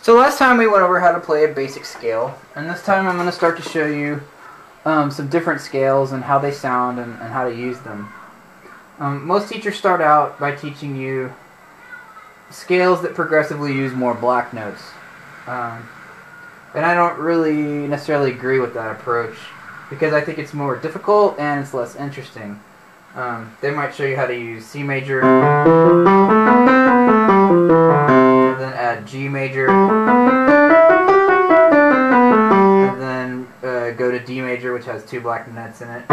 So last time we went over how to play a basic scale, and this time I'm going to start to show you some different scales and how they sound and how to use them. Most teachers start out by teaching you scales that progressively use more black notes. And I don't really necessarily agree with that approach because I think it's more difficult and it's less interesting. They might show you how to use C major, and then add G major, and then go to D major, which has 2 black notes in it.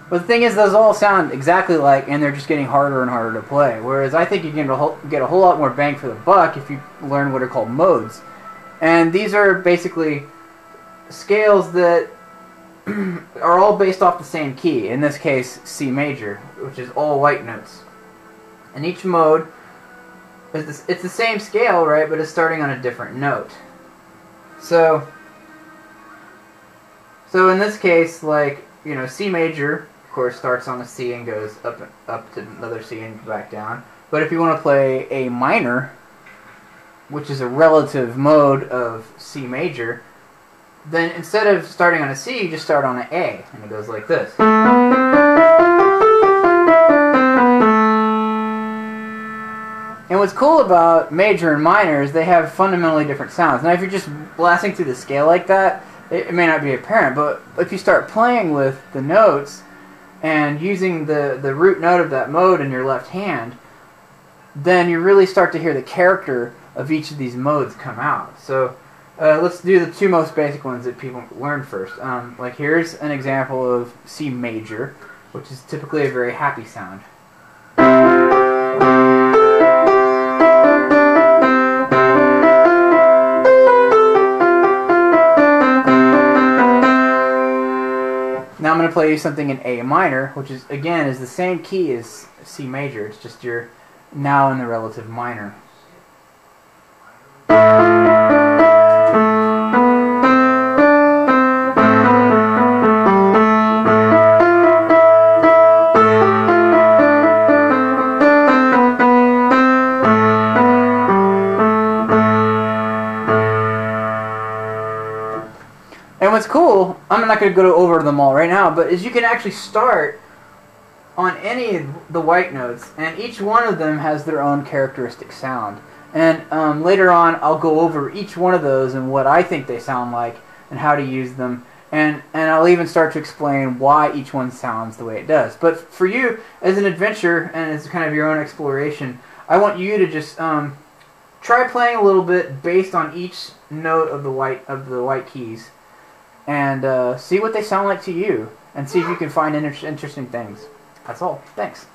But the thing is, those all sound exactly like, and they're just getting harder and harder to play. Whereas I think you can get a whole lot more bang for the buck if you learn what are called modes. And these are basically scales that are all based off the same key. In this case, C major, which is all white notes. And each mode it's the same scale, right? But it's starting on a different note. So in this case, like, you know, C major, of course, starts on a C and goes up to another C and back down. But if you want to play A minor, which is a relative mode of C major, then instead of starting on a C, you just start on an A, and it goes like this. And what's cool about major and minor is they have fundamentally different sounds. Now, if you're just blasting through the scale like that, it may not be apparent, but if you start playing with the notes and using the root note of that mode in your left hand, then you really start to hear the character of each of these modes come out. So let's do the 2 most basic ones that people learn first. Like, here's an example of C major, which is typically a very happy sound. Now I'm going to play you something in A minor, which is, again, is the same key as C major. It's just you're now in the relative minor. And what's cool, I'm not going to go over them all right now, but is you can actually start on any of the white notes, and each one of them has their own characteristic sound. And later on, I'll go over each one of those and what I think they sound like and how to use them. And I'll even start to explain why each one sounds the way it does. But for you, as an adventure and as kind of your own exploration, I want you to just try playing a little bit based on each note of the white keys, and see what they sound like to you, and see if you can find interesting things. That's all. Thanks.